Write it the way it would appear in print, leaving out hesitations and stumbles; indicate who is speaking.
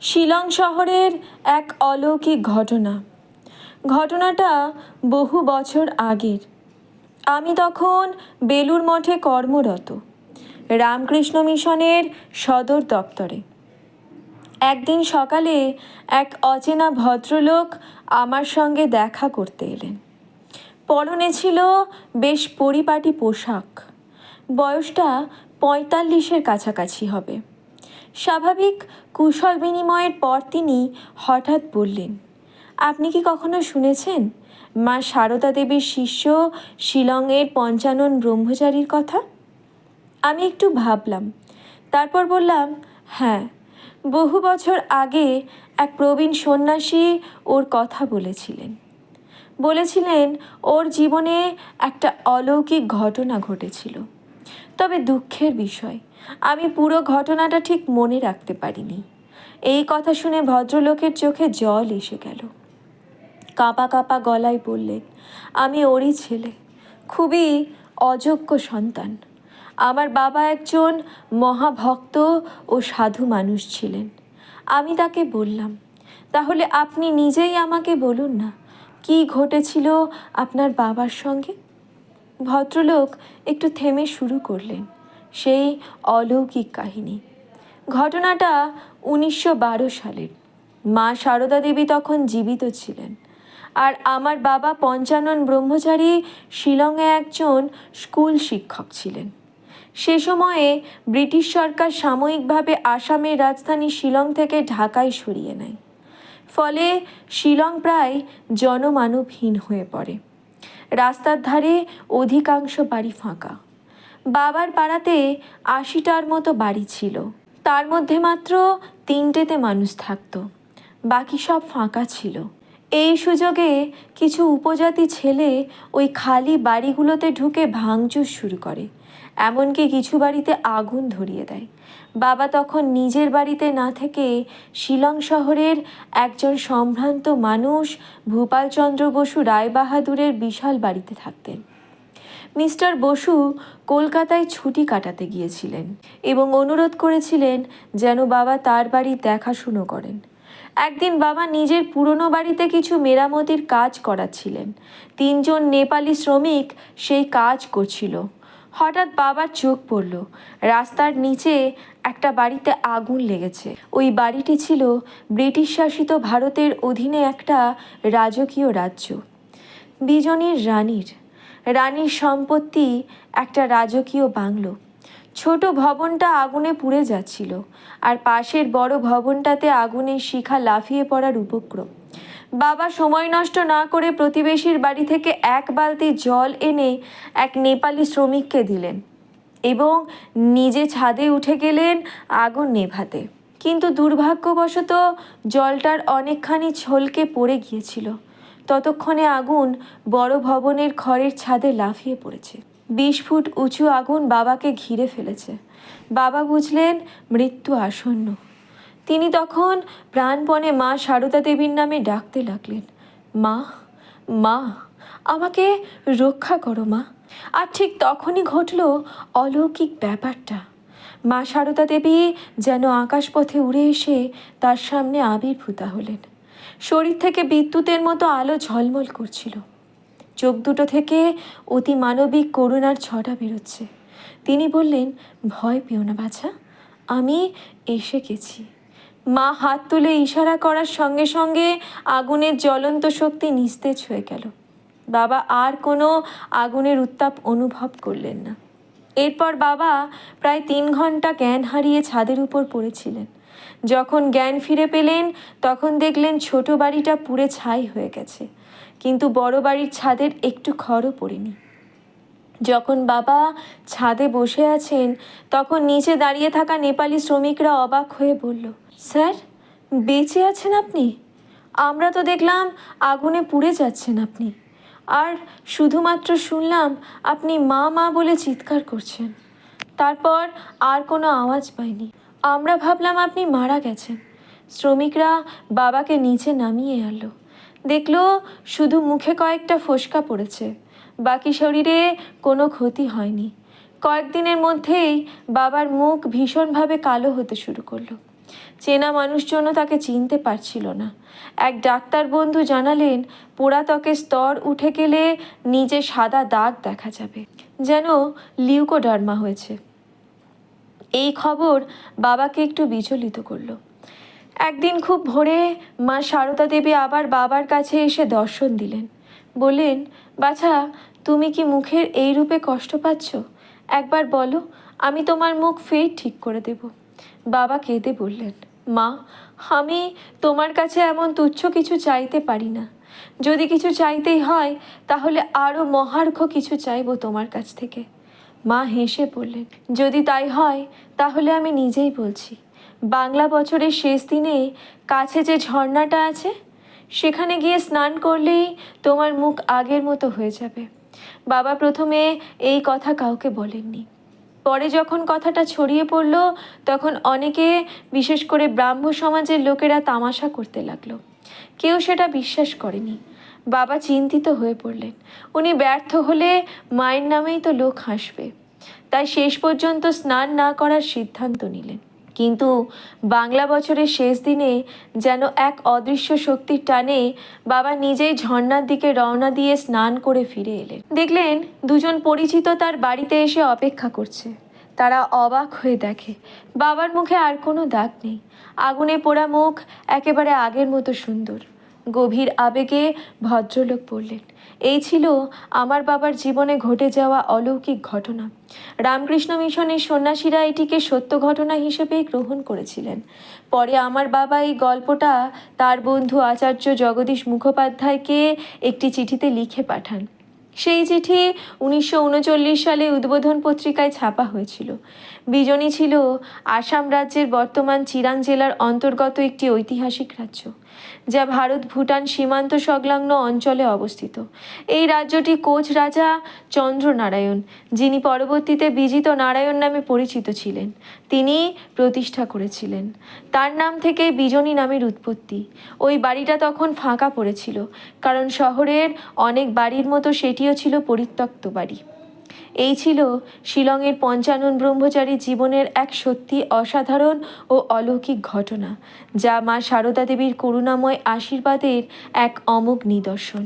Speaker 1: শিলং শহরের এক অলৌকিক ঘটনাটা বহু বছর আগের। আমি তখন বেলুড় মঠে কর্মরত, রামকৃষ্ণ মিশনের সদর দপ্তরে। একদিন সকালে এক অচেনা ভদ্রলোক আমার সঙ্গে দেখা করতে এলেন। পরনে ছিল বেশ পরিপাটি পোশাক। বয়সটা ৪৫-এর কাছাকাছি হবে। স্বাভাবিক কুশল বিনিময়ের পর তিনি হঠাৎ বললেন, আপনি কি কখনো শুনেছেন মা সারদা দেবীর শিষ্য শিলংয়ের পঞ্চানন ব্রহ্মচারীর কথা? আমি একটু ভাবলাম, তারপর বললাম, হ্যাঁ, বহু বছর আগে এক প্রবীণ সন্ন্যাসী ওর কথা বলেছিলেন ওর জীবনে একটা অলৌকিক ঘটনা ঘটেছিল। তবে দুঃখের বিষয়, আমি পুরো ঘটনাটা ঠিক মনে রাখতে পারিনি। এই কথা শুনে ভদ্রলোকের চোখে জল এসে গেল। কাঁপা কাঁপা গলায় বললেন, আমি ওরই ছেলে, খুবই অযোগ্য সন্তান। আমার বাবা একজন মহাভক্ত ও সাধু মানুষ ছিলেন। আমি তাকে বললাম, তাহলে আপনি নিজেই আমাকে বলুন না, কি ঘটেছিল আপনার বাবার সঙ্গে? ভদ্রলোক একটু থেমে শুরু করলেন সেই অলৌকিক কাহিনী। ঘটনাটা ১৯১২ সালের। মা সারদা দেবী তখন জীবিত ছিলেন, আর আমার বাবা পঞ্চানন ব্রহ্মচারী শিলংয়ে একজন স্কুল শিক্ষক ছিলেন। সে সময়ে ব্রিটিশ সরকার সাময়িকভাবে আসামের রাজধানী শিলং থেকে ঢাকায় সরিয়ে নেয়। ফলে শিলং প্রায় জনমানবহীন হয়ে পড়ে। রাস্তার ধারে অধিকাংশ বাড়ি ফাঁকা। বাবার পাড়াতে ৮০টার মতো বাড়ি ছিল, তার মধ্যে মাত্র ৩টেতে মানুষ থাকত, বাকি সব ফাঁকা ছিল। এই সুযোগে কিছু উপজাতি ছেলে ওই খালি বাড়িগুলোতে ঢুকে ভাঙচুর শুরু করে, এমনকি কিছু বাড়িতে আগুন ধরিয়ে দেয়। বাবা তখন নিজের বাড়িতে না থেকে শিলং শহরের একজন সম্ভ্রান্ত মানুষ ভূপালচন্দ্র বসু রায়বাহাদুরের বিশাল বাড়িতে থাকতেন। মিস্টার বসু কলকাতায় ছুটি কাটাতে গিয়েছিলেন এবং অনুরোধ করেছিলেন যেন বাবা তার বাড়ির দেখাশুনো করেন। একদিন বাবা নিজের পুরনো বাড়িতে কিছু মেরামতির কাজ করাচ্ছিলেন। ৩জন নেপালি শ্রমিক সেই কাজ করছিল। হঠাৎ বাবার চোখ পড়ল, রাস্তার নিচে একটা বাড়িতে আগুন লেগেছে। ওই বাড়িটি ছিল ব্রিটিশ শাসিত ভারতের অধীনে একটা রাজকীয় রাজ্য, বিজনীর রানীর সম্পত্তি একটা রাজকীয় বাংলো। ছোট ভবনটা আগুনে পুড়ে যাচ্ছিল, আর পাশের বড় ভবনটাতে আগুনের শিখা লাফিয়ে পড়ার উপক্রম। বাবা সময় নষ্ট না করে প্রতিবেশীর বাড়ি থেকে ১ বালতি জল এনে এক নেপালি শ্রমিককে দিলেন এবং নিজে ছাদে উঠে গেলেন আগুন নেভাতে। কিন্তু দুর্ভাগ্যবশত জলটার অনেকখানি ছলকে পড়ে গিয়েছিল। ততক্ষণে আগুন বড় ভবনের খড়ের ছাদে লাফিয়ে পড়েছে। ২০ ফুট উঁচু আগুন বাবাকে ঘিরে ফেলেছে। বাবা বুঝলেন মৃত্যু আসন্ন। তিনি তখন প্রাণপণে মা সারদা দেবীর নামে ডাকতে লাগলেন, মা, মা, আমাকে রক্ষা করো মা। আর ঠিক তখনই ঘটল অলৌকিক ব্যাপারটা। মা সারদা দেবী যেন আকাশপথে উড়ে এসে তার সামনে আবির্ভূতা হলেন। শরীর থেকে বিদ্যুতের মতো আলো ঝলমল করছিল। চোখ দুটো থেকে অতি মানবিক করুণার ছটা বেরোচ্ছে। তিনি বললেন, ভয় পেও না বাছা, আমি এসে গেছি। মা হাত তুলে ইশারা করার সঙ্গে সঙ্গে আগুনের জ্বলন্ত শক্তি নিস্তেজ হয়ে গেল। বাবা আর কোনো আগুনের উত্তাপ অনুভব করলেন না। এরপর বাবা প্রায় ৩ ঘন্টা জ্ঞান হারিয়ে ছাদের উপর পড়েছিলেন। যখন জ্ঞান ফিরে পেলেন তখন দেখলেন ছোট বাড়িটা পুড়ে ছাই হয়ে গেছে, কিন্তু বড় বাড়ির ছাদের একটু খড়ও পড়েনি। যখন বাবা ছাদে বসে আছেন তখন নিচে দাঁড়িয়ে থাকা নেপালি শ্রমিকরা অবাক হয়ে বলল, স্যার, বেঁচে আছেন আপনি? আমরা তো দেখলাম আগুনে পুড়ে যাচ্ছেন আপনি, আর শুধুমাত্র শুনলাম আপনি মা মা বলে চিৎকার করছেন। তারপর আর কোনো আওয়াজ পাইনি। আমরা ভাবলাম আপনি মারা গেছেন। শ্রমিকরা বাবাকে নিচে নামিয়ে আনলো। দেখলো শুধু মুখে কয়েকটা ফোস্কা পড়েছে, বাকি শরীরে কোনো ক্ষতি হয়নি। কয়েকদিনের মধ্যেই বাবার মুখ ভীষণভাবে কালো হতে শুরু করলো। চেনা মানুষজনও তাকে চিনতে পারছিল না। এক ডাক্তার বন্ধু জানালেন, পোড়া ত্বকের স্তর উঠে গেলে নিজে সাদা দাগ দেখা যাবে, যেন লিউকোডার্মা হয়েছে। এই খবর বাবাকে একটু বিচলিত করলো। একদিন খুব ভোরে মা সারদা দেবী আবার বাবার কাছে এসে দর্শন দিলেন। বললেন, বাছা, তুমি কি মুখের এই রূপে কষ্ট পাচ্ছ? একবার বলো, আমি তোমার মুখ ফের ঠিক করে দেব। বাবা কেঁদে বললেন, মা, আমি তোমার কাছে এমন তুচ্ছ কিছু চাইতে পারি না। যদি কিছু চাইতেই হয় তাহলে আরও মহার্ঘ কিছু চাইব তোমার কাছ থেকে। মা হেসে বললেন, যদি তাই হয় তাহলে আমি নিজেই বলছি। বাংলা বছরের শেষ দিনে কাছে যে ঝর্ণাটা আছে, সেখানে গিয়ে স্নান করলেই তোমার মুখ আগের মতো হয়ে যাবে। বাবা প্রথমে এই কথা কাউকে বলেননি। পরে যখন কথাটা ছড়িয়ে পড়ল, তখন অনেকে, বিশেষ করে ব্রাহ্ম সমাজের লোকেরা তামাশা করতে লাগলো। কেউ সেটা বিশ্বাস করেনি। বাবা চিন্তিত হয়ে পড়লেন। উনি ব্যর্থ হলে মায়ের নামেই তো লোক হাসবে। তাই শেষ পর্যন্ত স্নান না করার সিদ্ধান্ত নিলেন। কিন্তু বাংলা বছরের শেষ দিনে যেন এক অদৃশ্য শক্তির টানে বাবা নিজেই ঝর্ণার দিকে রওনা দিয়ে স্নান করে ফিরে এলেন। দেখলেন দুজন পরিচিত তার বাড়িতে এসে অপেক্ষা করছে। তারা অবাক হয়ে দেখে বাবার মুখে আর কোনো দাগ নেই। আগুনে পোড়া মুখ একেবারে আগের মতো সুন্দর। গভীর আবেগে ভদ্রলোক বললেন, এই ছিল আমার বাবার জীবনে ঘটে যাওয়া অলৌকিক ঘটনা। রামকৃষ্ণ মিশনের সন্ন্যাসীরা এটিকে সত্য ঘটনা হিসেবেই গ্রহণ করেছিলেন। পরে আমার বাবা এই গল্পটা তার বন্ধু আচার্য জগদীশ মুখোপাধ্যায়কে একটি চিঠিতে লিখে পাঠান। সেই চিঠি 1939 সালে উদ্বোধন পত্রিকায় ছাপা হয়েছিল। বিজনী ছিল আসাম রাজ্যের বর্তমান চিরাং জেলার অন্তর্গত একটি ঐতিহাসিক রাজ্য, যা ভারত ভুটান সীমান্ত সংলগ্ন অঞ্চলে অবস্থিত। এই রাজ্যটি কোচ রাজা চন্দ্রনারায়ণ, যিনি পরবর্তীতে বিজিত নারায়ণ নামে পরিচিত ছিলেন, তিনি প্রতিষ্ঠা করেছিলেন। তার নাম থেকে বিজনী নামের উৎপত্তি। ওই বাড়িটা তখন ফাঁকা পড়েছিল, কারণ শহরের অনেক বাড়ির মতো সেটিও ছিল পরিত্যক্ত বাড়ি। এই ছিল শিলংয়ের পঞ্চানন ব্রহ্মচারী জীবনের এক সত্যি অসাধারণ ও অলৌকিক ঘটনা, যা মা সারদা দেবীর করুণাময় আশীর্বাদের এক অমোঘ নিদর্শন।